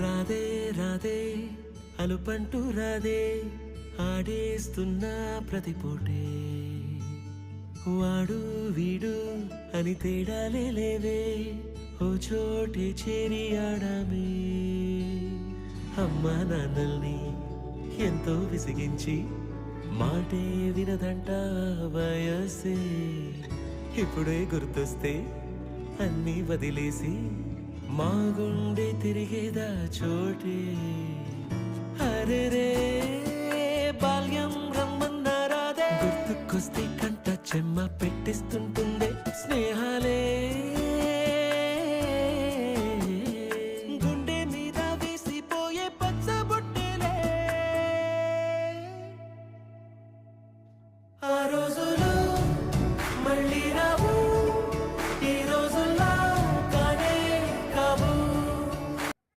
రాధే రాధే అలుపంటూ రాధే ఆడేస్తున్నా ప్రతి పూటే వాడు వీడు అని తేడాలే లేవే ఓ చోటే చేరి ఆడామే అమ్మా నాన్నల్ని ఎంతో విసిగించి మాటే వినదంట వయసే ఇప్పుడే గుర్తొస్తే అన్నీ వదిలేసి మా గుండె తిరిగేదా చోటే అరే రే బాల్యం రమ్మన్నారాదే గుర్తుకొస్తే కంట చెమ్మ పెట్టిస్తుంటుందే స్నేహాలే